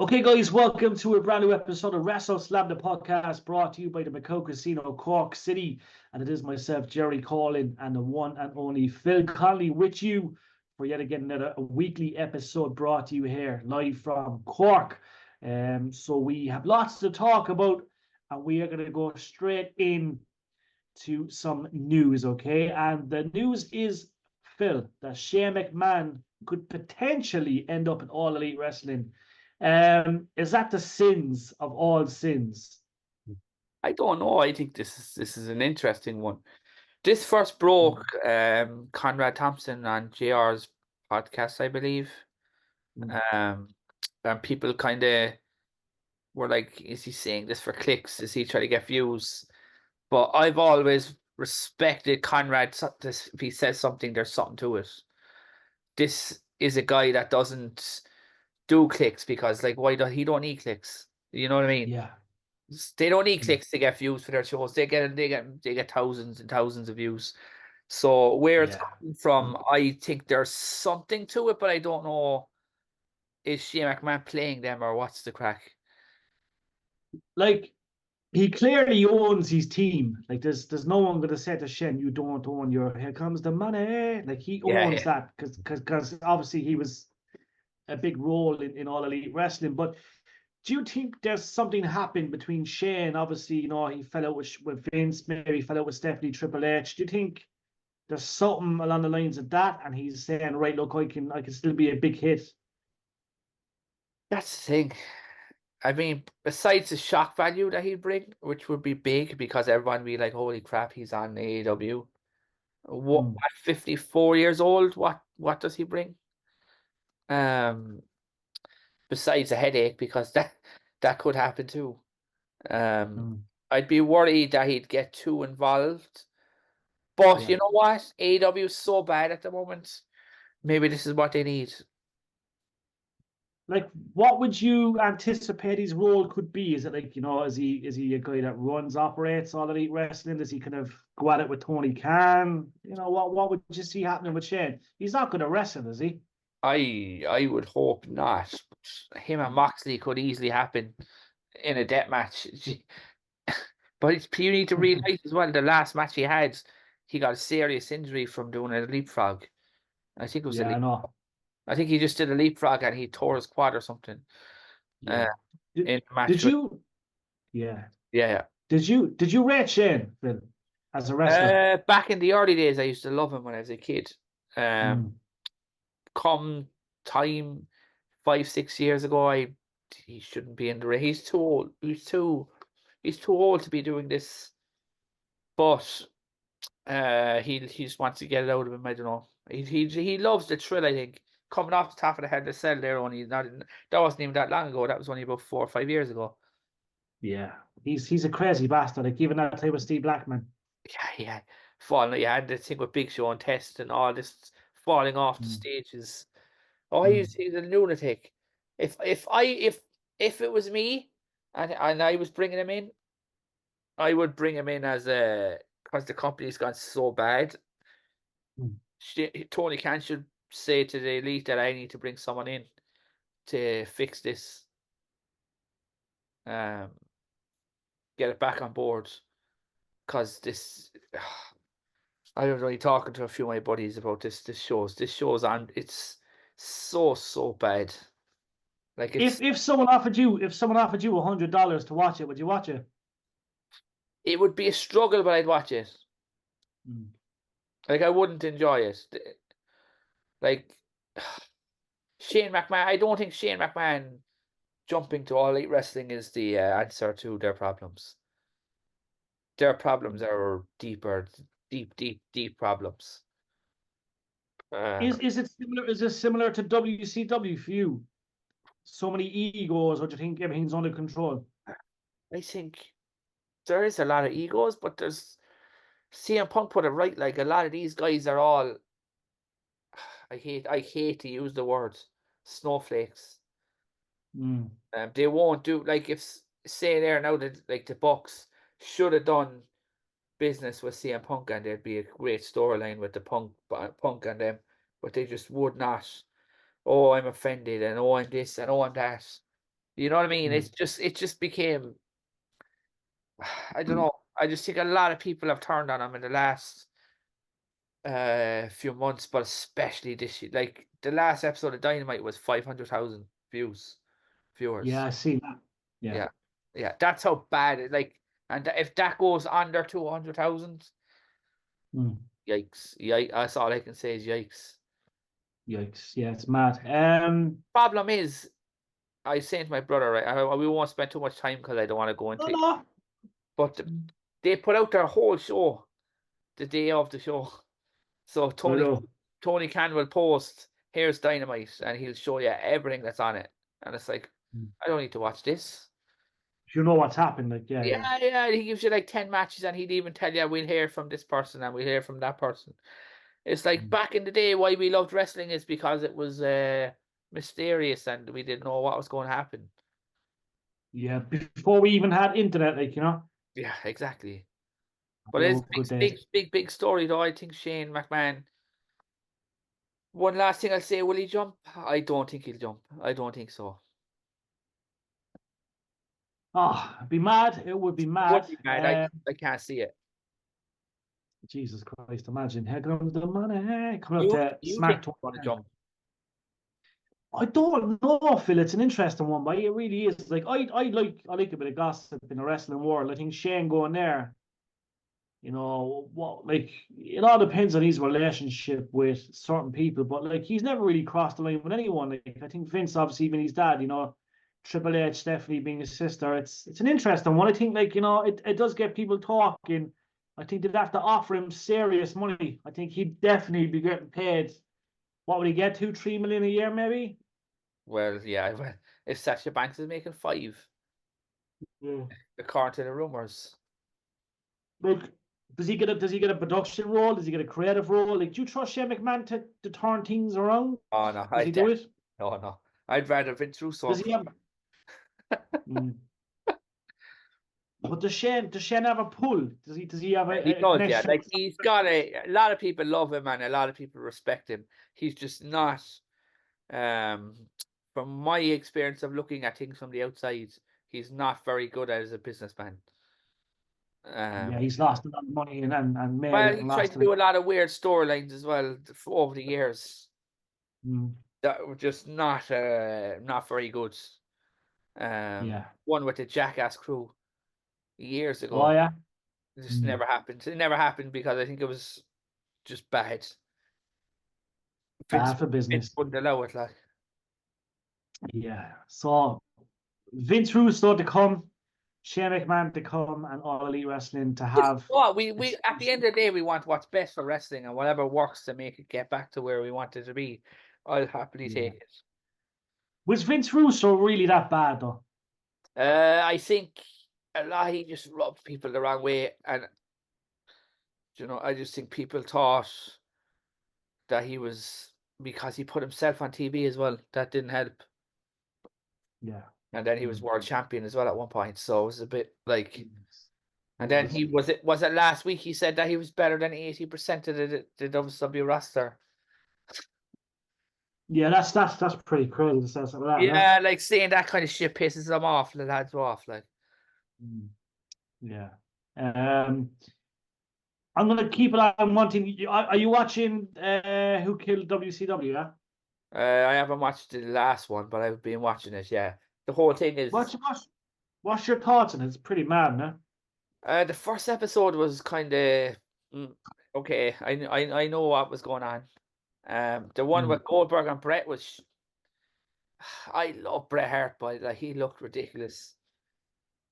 Okay, guys, welcome to a brand new episode of WrestleSlam, the podcast brought to you by the Macau Casino, Cork City. And it is myself, Jerry Collin, and the one and only Phil Connolly with you for yet again another weekly episode brought to you here live from Cork. So we have lots to talk about, and we are going to go straight in to some news, okay? And the news is, Phil, that Shane McMahon could potentially end up in All Elite Wrestling. Is that the sins of all sins? I don't know. I think this is an interesting one. This first broke Conrad Thompson on JR's podcast, I believe. Mm. Um, and people kind of were like, "Is he saying this for clicks? Is he trying to get views?" But I've always respected Conrad. This, if he says something, there's something to it. This is a guy that doesn't do clicks because, like, why do he don't need clicks? You know what I mean? Yeah. They don't need Mm. clicks to get views for their shows. They get thousands and thousands of views. So where it's Yeah. coming from, I think there's something to it, but I don't know, is Shane McMahon playing them or what's the crack? Like, he clearly owns his team. Like, there's no one gonna say to Shen, you don't own your, here comes the money. Like, he Yeah, owns yeah. that because obviously he was a big role in All Elite Wrestling. But do you think there's something happened between Shane? Obviously, he fell out with Vince, maybe fell out with Stephanie Triple H. Do you think there's something along the lines of that, and he's saying, right, look, I can still be a big hit? That's the thing. I mean, besides the shock value that he'd bring, which would be big because everyone would be like, holy crap, he's on AEW. What, Mm. at 54 years old, what does he bring? Um, Besides a headache, because that could happen too. Um, Mm. I'd be worried that he'd get too involved. But Yeah. you know what? AEW is so bad at the moment. Maybe this is what they need. Like, what would you anticipate his role could be? Is it like, is he a guy that runs, operates All Elite Wrestling? Does he kind of go at it with Tony Khan? What would you see happening with Shane? He's not going to wrestle, is he? I would hope not. Him and Moxley could easily happen in a death match. But you need to realize as well, the last match he had, he got a serious injury from doing a leapfrog. I think it was a Yeah, I leap. know. I think he just did a leapfrog and he tore his quad or something. Uh, Yeah. Did, in the match did with, you? Yeah. yeah, Did you rate Shane, Phil, as a wrestler? yeah. Back in the early days, I used to love him when I was a kid. Um, Mm. Come time 5, 6 years ago, he shouldn't be in the ring. He's too old. He's too old to be doing this. But he just wants to get it out of him. I don't know. He loves the thrill. I think coming off the top of the head of the cell there only not that wasn't even that long ago. That was only about 4 or 5 years ago. Yeah. He's a crazy bastard. Like, even that time with Steve Blackman. Yeah, yeah. Falling. Yeah, and the thing with Big Show and Test and all this falling off the Mm. stages. Oh, Mm. he's a lunatic. If it was me and I was bringing him in, I would bring him in as a because the company's gone so bad. Mm. Tony Khan should say to the elite that I need to bring someone in to fix this, um, get it back on board. Because this, I was only talking to a few of my buddies about this. This show's on. It's so bad. Like If someone offered you $100 to watch it, would you watch it? it would be a struggle, but I'd watch it. Mm. Like I wouldn't enjoy it. Like Shane McMahon, I don't think Shane McMahon jumping to All Elite Wrestling is the answer to their problems. Their problems are deeper, deep problems. Is Um, is it similar? Is this similar to WCW for you? So many egos, or do you think everything's under control? I think there is a lot of egos, but there's CM Punk put it right. Like a lot of these guys are all. I hate to use the word snowflakes. Mm. They won't do like if say there now that like the Bucks should have done business with CM Punk and there'd be a great storyline with the Punk and them, but they just would not. Oh, I'm offended, and oh, I'm this, and oh, I'm that. You know what I mean? Mm. It just became, I don't know. I just think a lot of people have turned on him in the last few months, but especially this year. Like the last episode of Dynamite was 500,000 Yeah, viewers. I see that. Yeah. Yeah, yeah, that's how bad it like. And if that goes under 200,000, Mm. yikes! Yikes! That's all I can say is yikes. Yikes. Yeah, it's mad. Problem is, I was saying to my brother, right? We won't spend too much time because I don't want to go No, into it. no. But they put out their whole show the day of the show. So I know. Tony Khan will post, here's Dynamite, and he'll show you everything that's on it. And it's like, Mm. I don't need to watch this. You know what's happened, like, yeah, yeah. Yeah, yeah. He gives you like 10 matches, and he'd even tell you, we'll hear from this person and we'll hear from that person. It's like Mm. back in the day, why we loved wrestling is because it was mysterious and we didn't know what was going to happen. Yeah, before we even had internet, like, Yeah, exactly. But they it's were good days. big, big, big story, though. I think Shane McMahon. One last thing I'll say, will he jump? I don't think he'll jump. I don't think so. Oh, it'd be mad. It would be Would mad. be mad. I can't see it. Jesus Christ, imagine. Here comes the money. Coming up You to you think SmackDown. he's going to jump? I don't know, Phil. It's an interesting one, but it really is. Like I like a bit of gossip in the wrestling world. I think Shane going there, what like it all depends on his relationship with certain people, but like he's never really crossed the line with anyone. Like I think Vince, obviously, even his dad, Triple H, Stephanie being his sister. It's an interesting one. I think like it does get people talking. I think they'd have to offer him serious money. I think he'd definitely be getting paid. What would he get? 2-3 million a year, maybe? Well, yeah. Well, if Sasha Banks is making 5, Yeah. according to the rumors. Look, does he get a production role? Does he get a creative role? Like, do you trust Shane McMahon to turn things around? Oh no, Does he do it? no, no. I'd rather Vince Russo. Does he have? Mm. But does Shane have a pull? Does he have He a does, yeah. connection? Like he's got a lot of people love him and a lot of people respect him. He's just not. Um, from my experience of looking at things from the outside, he's not very good as a businessman. Yeah, Um, he's lost a lot of money and made well, it he and tried lost to it. do a lot of weird storylines as well over the years Mm. that were just not very good. Yeah. One with the Jackass crew years Oh ago. yeah. It just Mm. never happened. It never happened because I think it was just bad. Bad for Vince business. wouldn't allow it, like. Yeah. So Vince Russo to come, Shane McMahon to come, and All Elite Wrestling to It's have. what we at the end of the day we want what's best for wrestling and whatever works to make it get back to where we want it to be. I'll happily Yeah. take it. Was Vince Russo really that bad though? I think a lot he just rubbed people the wrong way, and I just think people thought that he was because he put himself on TV as well. That didn't help, Yeah. and then he was Mm. world champion as well at one point. So it was a bit like. Yes. And then Was. he was it last week he said that he was better than 80% of the WWE roster. Yeah, that's pretty crazy to say something like that, no? Yeah, like saying that kind of shit pisses them off. The lads are off, like. Mm. Yeah. Um, I'm gonna keep it on one thing. Are you watching Who Killed WCW? Yeah. I haven't watched the last one, but I've been watching it. Yeah, the whole thing is. What's your thoughts on it? It's pretty mad, no? The first episode was kind of okay. I know what was going on. The one Mm. with Goldberg and Brett was. I love Bret Hart, but like he looked ridiculous.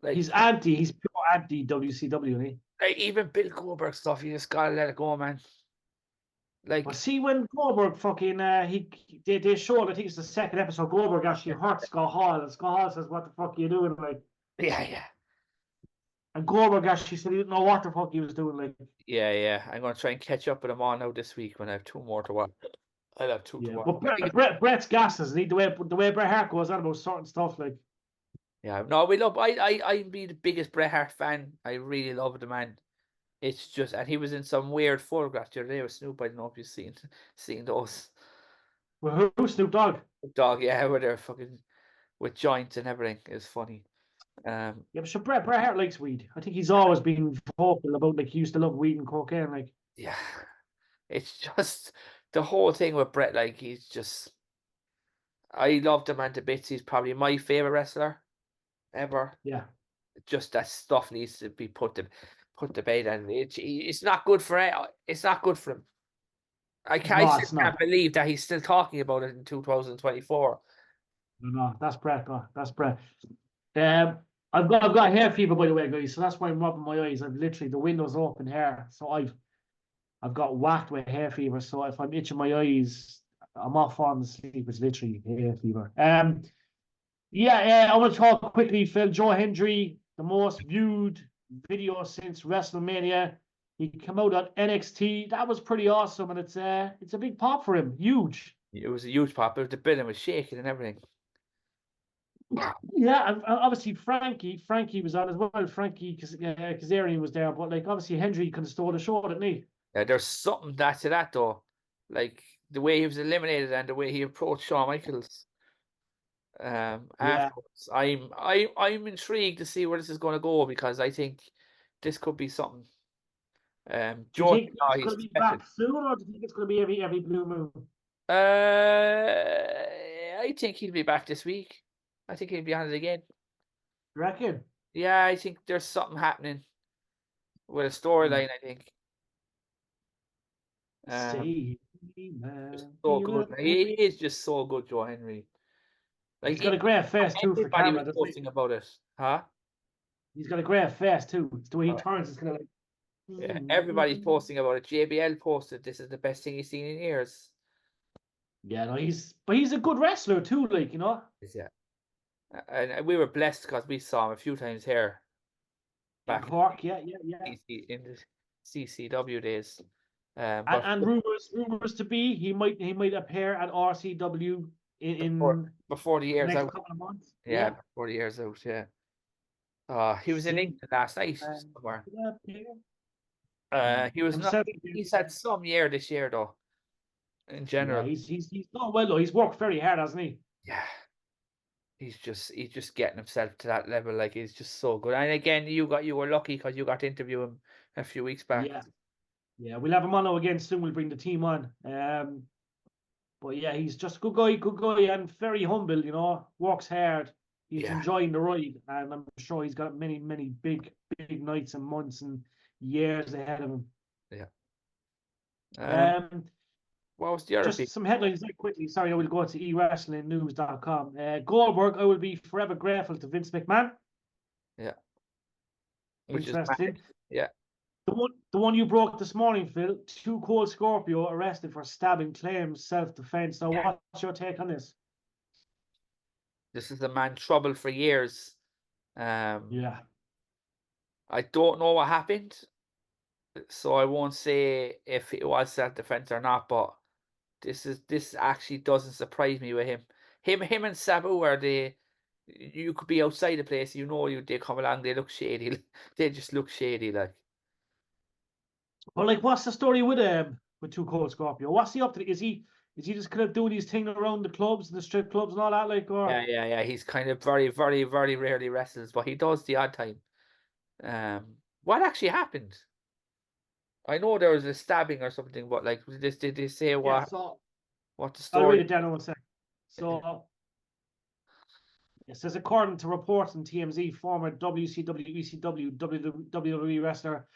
Like He's pure anti WCW, isn't he? like even Bill Goldberg stuff, you just gotta let it go, man. But Like see, when Goldberg fucking they showed, I think it's the second episode, Goldberg actually hurt Scott Hall, and Scott Hall says, "What the fuck are you doing?" Like, yeah. and Goldberg actually said he didn't know what the fuck he was doing. Like, Yeah. I'm gonna try and catch up with them all now this week when I have 2 more to watch. I'll have 2 to yeah, watch. but Brett's gases, and the way Bret Hart goes on about certain stuff, like, Yeah, no, we love. I be the biggest Bret Hart fan. I really love the man. It's just, and he was in some weird photograph the other day with Snoop. I don't know if you've seen those. well, who's Snoop Dogg? Dog, yeah, where they're fucking with joints and everything. Is funny. Yeah, but sure, Bret Hart likes weed. I think he's always been vocal about like he used to love weed and cocaine. Like, Yeah, it's just the whole thing with Bret. Like he's just, I love the man to bits. He's probably my favorite wrestler ever. yeah, Just that stuff needs to be put to bed, and it's not good for it. It's not good for him. I no, still it's can't not. believe that he's still talking about it in 2024. No, that's Bret. No, that's Bret. Um, I've got hair fever by the way, guys. So that's why I'm rubbing my eyes. I've literally the windows open here, so I've got whacked with hair fever. So if I'm itching my eyes, I'm off falling asleep. It's literally hair fever. Yeah, I want to talk quickly, Phil. Joe Hendry, the most viewed video since WrestleMania. He came out on NXT. That was pretty awesome, and it's a big pop for him. Huge. It was a huge pop. The building was shaking and everything. Yeah, and obviously Frankie was on as well. Frankie Kazarian was there, but like obviously Hendry could have stole the show, didn't he? There's something to that though, like the way he was eliminated and the way he approached Shawn Michaels. Yeah. Afterwards, I'm intrigued to see where this is going to go because I think this could be something. Do you George, think he's he's going to be special. back soon, or do you think it's going to be every blue moon? I think he'll be back this week. I think he'll be on it again. You reckon? Yeah, I think there's something happening with a storyline. I think. Say, Just man, so good. He is just so good, Joe Henry. Like he's got a great face too for everybody was camera, doesn't he? posting about it, huh? He's got a great face too. It's the way he Uh, turns. It's kind of like. yeah, everybody's posting about it. JBL posted this is the best thing he's seen in years. Yeah, no, he's a good wrestler too. Like Yeah, and we were blessed because we saw him a few times here in back Cork. Yeah. in the CCW days. But And rumors to be he might appear at RCW before in before the the year's next out, couple of months. yeah, Yeah. before the year's out, yeah. He was in See, England last night somewhere. He was not. himself. He's had some year this year though, in Yeah, general. he's done well though. He's worked very hard, hasn't he? Yeah, he's just getting himself to that level. Like he's just so good. And again, you were lucky because you got to interview him a few weeks back. Yeah. Yeah, we'll have him on now again soon. We'll bring the team on. But yeah, he's just a good guy, and very humble. Works hard. He's Yeah, enjoying the ride, and I'm sure he's got many, many big nights and months and years ahead of him. yeah. Um, What was the other just thing? some headlines very quickly. Sorry, I will go to ewrestlingnews.com. Goldberg, I will be forever grateful to Vince McMahon. Yeah, which is Interesting. mad. Yeah. The one you broke this morning, Phil. Two Cold Scorpio arrested for stabbing claims self-defense. Now, Yeah. what's your take on this? This is a man troubled for years. Yeah. I don't know what happened, so I won't say if it was self-defense or not, but this actually doesn't surprise me with him. Him and Sabu are you could be outside the place, they come along, they look shady. They just look shady, like. Well, like, what's the story with Two Cold Scorpio? What's he up to? Is he just kind of doing his thing around the clubs, the strip clubs, and all that? Like, or Yeah. He's kind of very, very, very rarely wrestles, but he does the odd time. What actually happened? I know there was a stabbing or something, but like, did they say yeah. So what the I'll read story? it down in 1 second. So it says, according to reports on TMZ, former WCW, ECW, WWE wrestler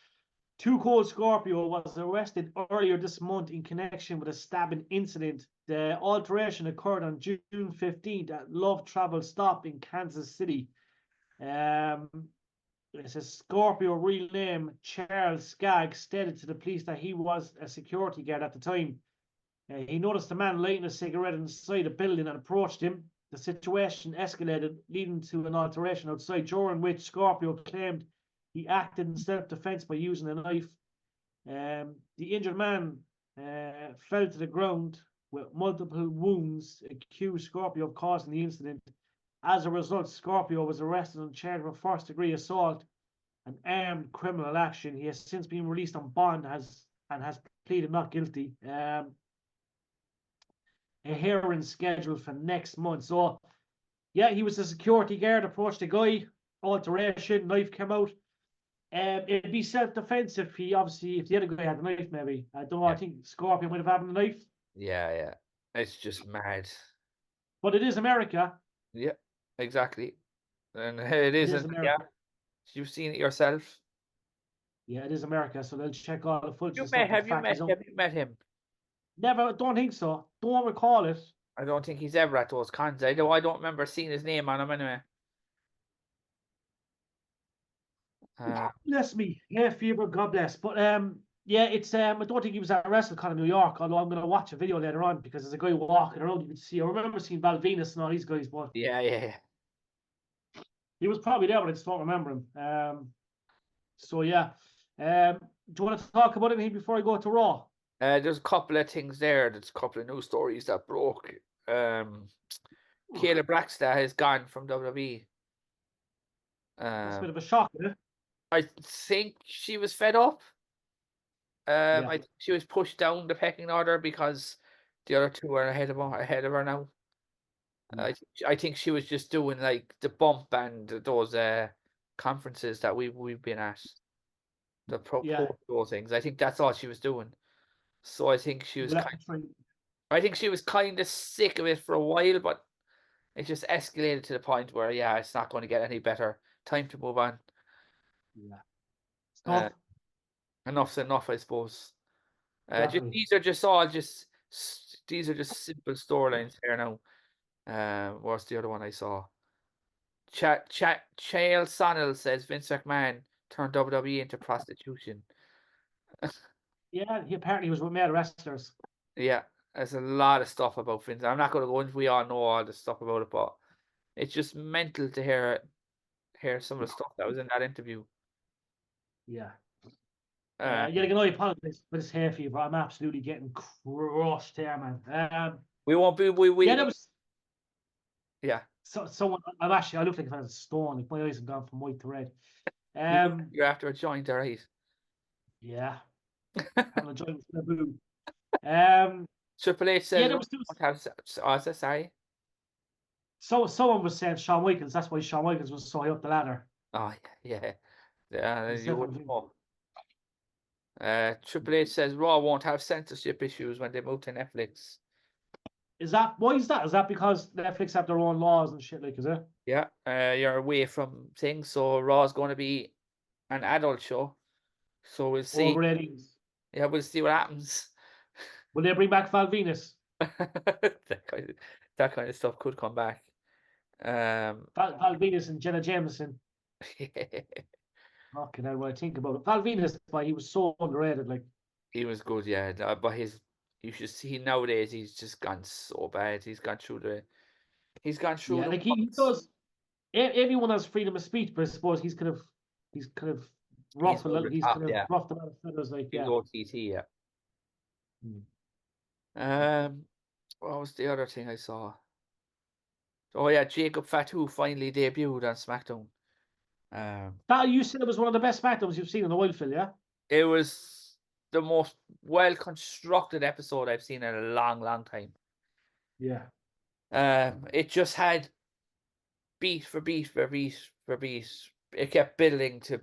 Two Cold Scorpio was arrested earlier this month in connection with a stabbing incident. The alteration occurred on June 15th at Love Travel Stop in Kansas City. It says Scorpio, real name Charles Skaggs, stated to the police that he was a security guard at the time. He noticed a man lighting a cigarette inside a building and approached him. The situation escalated, leading to an alteration outside, during which Scorpio claimed he acted in self-defense by using a knife. The injured man fell to the ground with multiple wounds, accused Scorpio of causing the incident. As a result, Scorpio was arrested on charge of first-degree assault and armed criminal action. He has since been released on bond and has pleaded not guilty. A hearing scheduled for next month. So Yeah, he was a security guard, approached the guy, alteration, knife came out. It'd be self-defense if the other guy had a knife, maybe. I don't know, I Yeah, think Scorpion might have had a knife. yeah. It's just mad. But it is America. Yeah, exactly. And it It is isn't. Yeah, America. you've seen it yourself. Yeah, it is America, so they'll check all the footage You and met? stuff. But the Have you fact met? he's out. Have you met him? Never, don't think so. Don't recall it. I don't think he's ever at those cons. I don't remember seeing his name on him anyway. Bless me. Yeah, fever, God bless. But yeah, it's I don't think he was at WrestleCon in New York, although I'm gonna watch a video later on because there's a guy walking around you can see. I remember seeing Val Venus and all these guys, but Yeah. he was probably there, but I just don't remember him. So yeah. Do you want to talk about anything before I go to Raw? There's a couple of things there. There's a couple of news stories that broke. Kayla Braxton has gone from WWE. That's a bit Um, of a shock, isn't it? I think she was fed up. Yeah. I think she was pushed down the pecking order because the other two are ahead of her now. Yeah. I think she was just doing like the bump and those conferences that we've been at, the Yeah. pro things. I think that's all she was doing. So I think she was We'll have to try. kind of sick of it for a while, but it just escalated to the point where yeah, it's not going to get any better. Time to move on. Yeah. Uh, Stuff. Enough's enough, I suppose. Definitely. These are just simple storylines here now. What's the other one I saw? Chael Sonnen says Vince McMahon turned WWE into prostitution. Yeah, he apparently was with male wrestlers. Yeah, there's a lot of stuff about Vince. I'm not going to go into. We all know all the stuff about it, but it's just mental to hear some of the stuff that was in that interview. Yeah. Uh, Yeah, like, I apologize for this hair fever. I'm absolutely getting crushed here, man. we won't be. We Yeah, there was yeah. someone. I look like if I had a stone. Like my eyes have gone from white to red. You look like you're after a joint, all right. Yeah, having a joint with the boo. Um, Triple H yeah, says, there was sorry. so someone was saying Shawn Michaels. That's why Shawn Michaels was so high up the ladder. Oh yeah, He's you would definitely- know. Triple H says Raw won't have censorship issues when they move to Netflix. Is that why is that? Is that because Netflix have their own laws and shit like? Is it? Yeah, you're away from things, so Raw's going to be an adult show. So we'll see. Over ratings. Yeah, we'll see what happens. Will they bring back Val Venus? that kind of stuff could come back. Val Venus and Jenna Jameson. Fucking hell, when I think about it. Val Venus, he was so underrated. Like he was good, yeah. But you should see nowadays he's just gone so bad. He's gone through the yeah, like he months. does. Everyone has freedom of speech, but I suppose he's kind of rough a little. He's top, kind of yeah. roughed a lot of feathers. Like He's yeah. OTT, yeah. What was the other thing I saw? Oh yeah, Jacob Fatu finally debuted on SmackDown. That you said it was one of the best SmackDowns you've seen in a while, Phil. Yeah. It was the most well constructed episode I've seen in a long, long time. Yeah. It just had beat for beat for beat for beat. It kept building to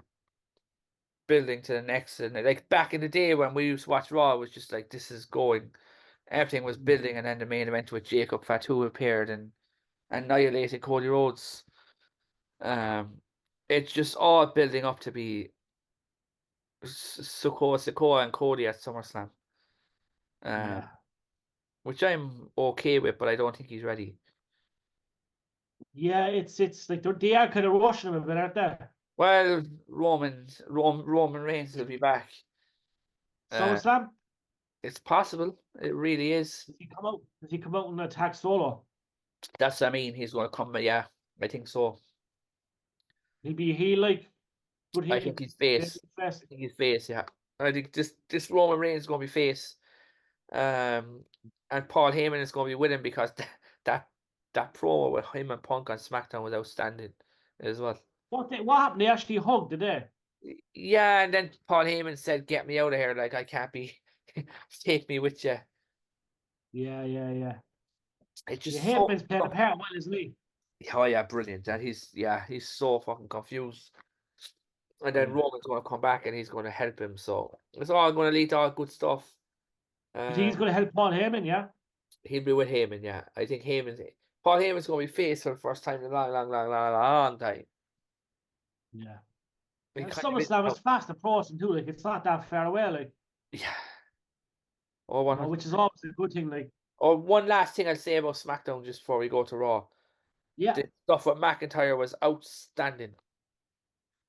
the next, and like back in the day when we used to watch Raw, it was just like this is going. Everything was building, and then the main event with Jacob Fatu appeared and annihilated Cody Rhodes. It's just all building up to be Sikoa and Cody at SummerSlam. Yeah. Which I'm okay with, but I don't think he's ready. Yeah, it's like they are kind of rushing him a bit, aren't they? Well, Roman Reigns will be back. SummerSlam? It's possible. It really is. Does he come out? Does he come out and attack Solo? That's what I mean. He's going to come. Yeah, I think so. He'll be a heel, like. Would he? I think he's face. I think he's face. Yeah, I think this Roman Reigns is going to be face. And Paul Heyman is going to be with him because that promo with him and Punk on SmackDown was outstanding as well. What happened? They actually hugged, did they? Yeah, and then Paul Heyman said, "Get me out of here! Like I can't be. Take me with you." Yeah. It's just Heyman's playing a part well, isn't he? Oh yeah, brilliant. And he's so fucking confused. And then Yeah. Roman's going to come back and he's going to help him. So it's all going to lead to all good stuff. You think he's going to help Paul Heyman? Yeah. He'll be with Heyman, yeah. I think Paul Heyman's going to be face for the first time in a long, long, long, long, long time. Yeah. He And kind of SummerSlam is fast approaching too. Like it's not that far away. Like yeah. Oh, you know, which is always a good thing. Like one last thing I'll say about SmackDown just before we go to Raw. yeah, The stuff with McIntyre was outstanding.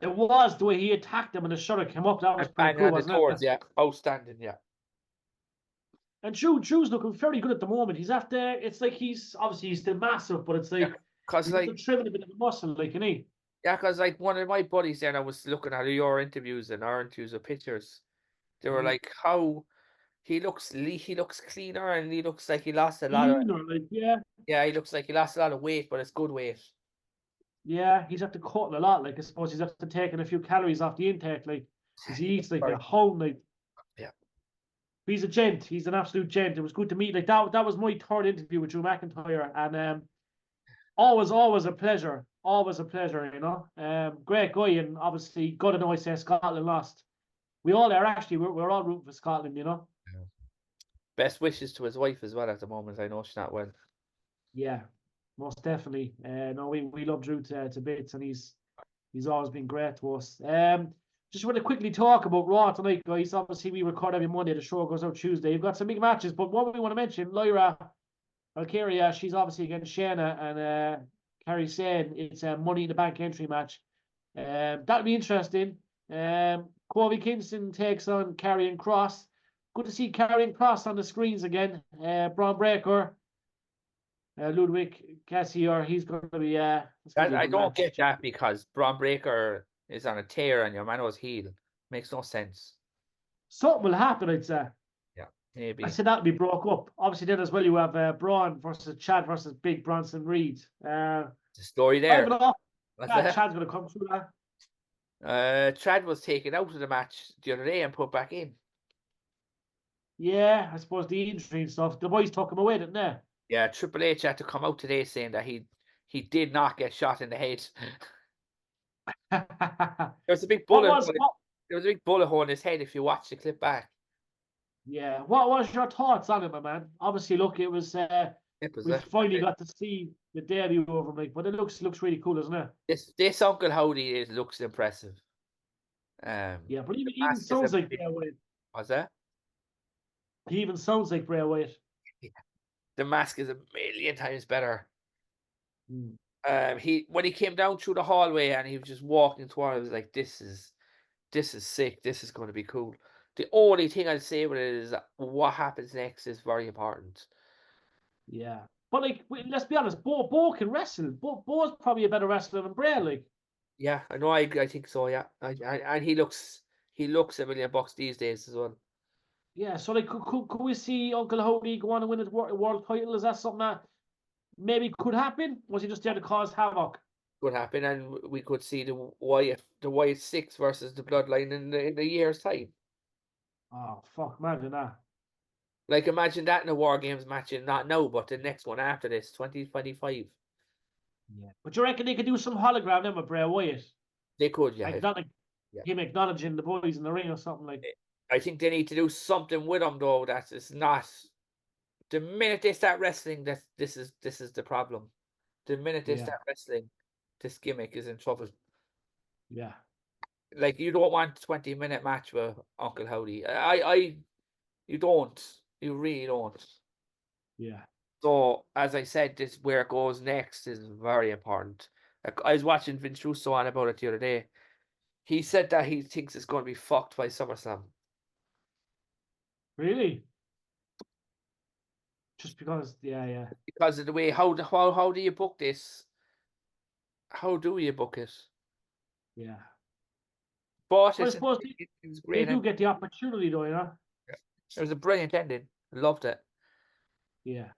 it was the way he attacked him and the shutter came up. That was And pretty banging cool, on the wasn't it? doors, yeah. Outstanding, yeah. And Drew's looking very good at the moment. He's after. It's like he's still massive, but it's Yeah, like because he's after trimming a bit of a muscle, like, isn't he? yeah, because like one of my buddies then I was looking at your interviews and our interviews of pictures. They were like how he looks cleaner and he looks like he lost a lot of Lean or like he looks like he lost a lot of weight, but it's good weight. yeah. He's after cutting a lot. Like I suppose he's after taking a few calories off the intake, like because he He looks eats like very a hound. Like yeah. he's a gent. He's an absolute gent. It was good to meet. Like that was my third interview with Drew McIntyre, and always a pleasure. Always a pleasure, you know. Great guy, and obviously, God to know I say Scotland lost. We all are actually. We're all rooting for Scotland, you know. Best wishes to his wife as well at the moment. I know she's not well. Yeah, most definitely. No, we love Drew to bits, and he's always been great to us. Just want to quickly talk about Raw tonight, guys. Obviously, we record every Monday. The show goes out Tuesday. You've got some big matches, but what we want to mention, Lyra Valkyria, she's obviously against Shayna, and Carey saying it's a Money in the Bank entry match. That'll be interesting. Kofi Kingston takes on Karrion Cross. Good to see Karrion Cross on the screens again. Braun Breaker, Ludwig Cassier, he's going to be it's going to be a I good don't match. get that because Braun Breaker is on a tear and your man was heel. Makes no sense. Something will happen, I'd say. Yeah, I maybe. said that'll be broke up. Obviously, then as well, you have Braun versus Chad versus Big Bronson Reed. The story I have there. it off. What's Yeah, that? Chad's going to come through that. Chad was taken out of the match the other day and put back in. Yeah, I suppose the injury and stuff. The boys took him away, didn't they? Yeah, Triple H had to come out today saying that he did not get shot in the head. There was a big what bullet was hole. what? There was a big bullet hole in his head if you watch the clip back. Yeah, what was your thoughts on it, my man? Obviously, look, it was It was we finally got to see the debut of him, like, but it looks really cool, doesn't it? this Uncle Howdy looks impressive. Yeah, but The even mask is sounds like Bray Wyatt. was that? He even sounds like Bray Wyatt. Yeah. The mask is a million times better. Mm. He when he came down through the hallway and he was just walking toward, I was like, this is sick. This is going to be cool. The only thing I'd say with it is that what happens next is very important. Yeah, but like, let's be honest, Bo can wrestle. Bo's probably a better wrestler than Bray. Like, Yeah, I know. I think so. Yeah, and he looks a million bucks these days as well. yeah. So like, could we see Uncle Howdy go on and win a world title? Is that something that maybe could happen? Was he just there to cause havoc? Could happen, and we could see the Wyatt Six versus the Bloodline in the year's time. Oh fuck, imagine that. Like imagine that in a War Games match, and not now, but the next one after this, 2025. Yeah. But you reckon they could do some hologram then with Bray Wyatt? They could, yeah, Like not like yeah. him acknowledging the boys in the ring or something like. I think they need to do something with him though. That is not the minute they start wrestling. That this is the problem. The minute they Yeah, start wrestling, this gimmick is in trouble. yeah, Like you don't want 20-minute match with Uncle Howdy. You don't. You really don't. yeah. So as I said, this where it goes next is very important. Like, I was watching Vince Russo on about it the other day. He said that he thinks it's going to be fucked by SummerSlam Really? Just because, yeah. because of the way how do you book this? How do you book it? Yeah. But But I it's suppose it was they great. do get the opportunity though, you know? It was a brilliant ending. I loved it. Yeah.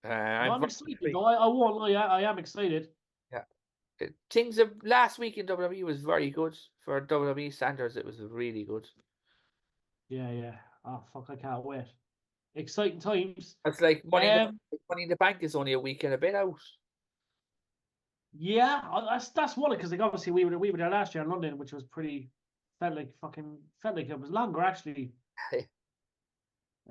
No, I'm I'm very excited intrigued. though. I won't lie, I am excited. Yeah. Things of last week in WWE was very good for WWE standards. It was really good. Yeah. Oh fuck, I can't wait. Exciting times. It's like Um Money in the Bank is only a week and a bit out. Yeah, that's one because like obviously we were there last year in London, which was pretty felt like it was longer actually.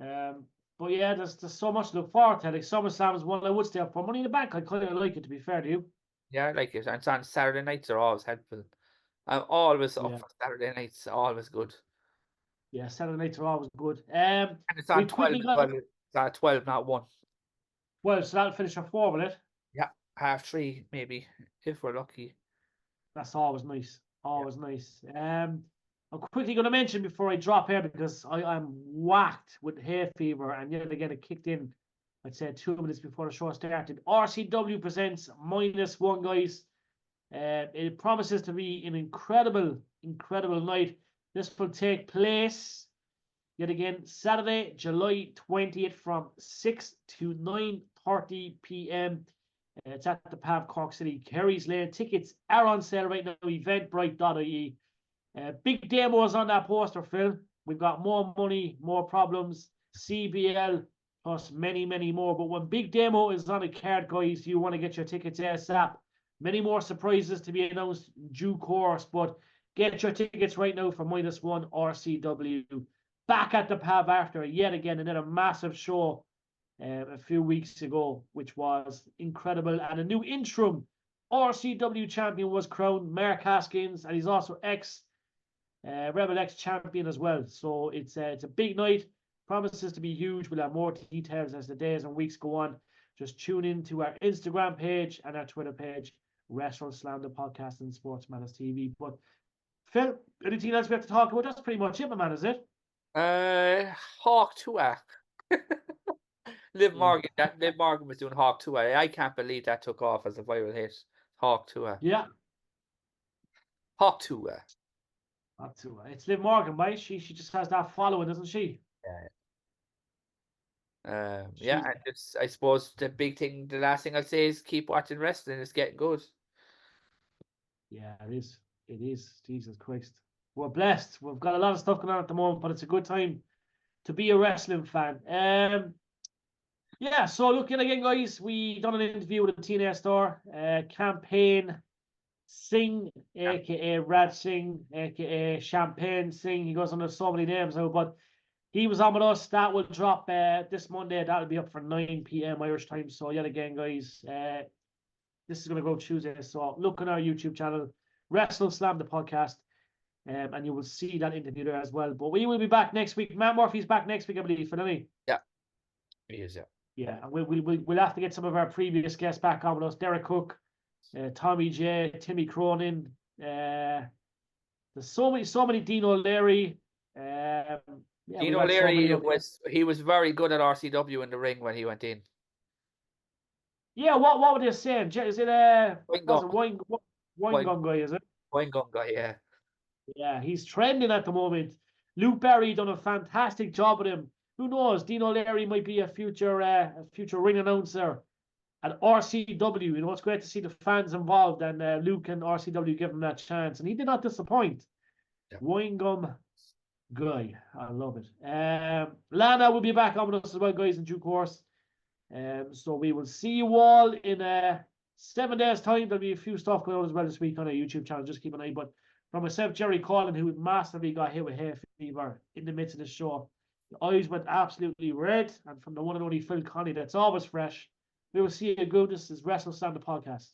Um, but yeah, there's so much to look forward to. Like SummerSlam is one I would stay up for. Money in the Bank, I kind of like it to be fair to you. Yeah, I like it. And it's on Saturday nights are always helpful. I'm always up Yeah, for Saturday nights, always good. yeah, Saturday nights are always good. And it's on We've 12 quickly as got well. It's on 12, not 1. well, so that'll finish at 4, will it? Yeah, half 3 maybe, if we're lucky. That's always nice. Yeah. Always nice. I'm quickly going to mention before I drop here because I'm whacked with hay fever and yet again it kicked in, I'd say 2 minutes before the show started. RCW presents -1, guys. It promises to be an incredible night. This will take place yet again Saturday, July 20th from 6 to 9:30 p.m. It's at the PAV Cork City, Carey's Lane. Tickets are on sale right now. Eventbrite.ie. Big demos on that poster, Phil. We've got more money, more problems, CBL, plus many more. But when Big Demo is on a card, guys, you want to get your tickets ASAP. Many more surprises to be announced in due course, but get your tickets right now for -1 RCW. Back at the PAV after yet again another massive show a few weeks ago, which was incredible. And a new interim RCW champion was crowned, Mark Haskins, and he's also Rebel X champion as well. So it's a big night. Promises to be huge. We'll have more details as the days and weeks go on. Just tune in to our Instagram page and our Twitter page, WrestleSlam the podcast and Sports Matters TV. But Phil, anything else we have to talk about? That's pretty much it, my man, is it? Hawk 2A. Yeah. Liv Morgan was doing Hawk 2A. I can't believe that took off as a viral hit. Hawk 2A. Yeah. Hawk 2A. Not too. It's Liv Morgan, right? She just has that following, doesn't she? Yeah. Yeah, She's and it's, I suppose the last thing I'll say is keep watching wrestling. It's getting good. yeah, it is. It is. Jesus Christ. We're blessed. We've got a lot of stuff going on at the moment, but it's a good time to be a wrestling fan. Yeah, so looking again, guys, we done an interview with the TNA Star, Campaign Singh, aka Rad Singh, aka Champagne Singh. He goes under so many names now, but he was on with us. That will drop this Monday. That'll be up for 9 p.m. Irish time. So yet again, guys, this is going to go Tuesday. So look on our YouTube channel, WrestleSlam the podcast, and you will see that interview there as well. But we will be back next week. Matt Murphy's back next week, I believe, for me. Yeah, he is. Yeah. Yeah, and we'll have to get some of our previous guests back on with us. Derek Cook, Tommy J, Timmy Cronin. There's so many. Dino Leary. Yeah, Dino Leary was very good at RCW in the ring when he went in. Yeah, what were they saying? Is it wine Wine gun guy? Is it? Wine gun guy, yeah. Yeah, he's trending at the moment. Luke Barry done a fantastic job with him. Who knows? Dino Leary might be a future ring announcer at RCW. You know, it's great to see the fans involved, and Luke and RCW give him that chance, and he did not disappoint. Yeah. Wine gum guy, I love it. Lana will be back on with us as well, guys, in due course. So we will see you all in 7 days' time. There'll be a few stuff going on as well this week on our YouTube channel. Just keep an eye. But from myself, Jerry Collin, who massively got hit with hay fever in the midst of the show, the eyes went absolutely red. And from the one and only Phil Conley, that's always fresh. We will see you good. This is WrestleSlam the podcast.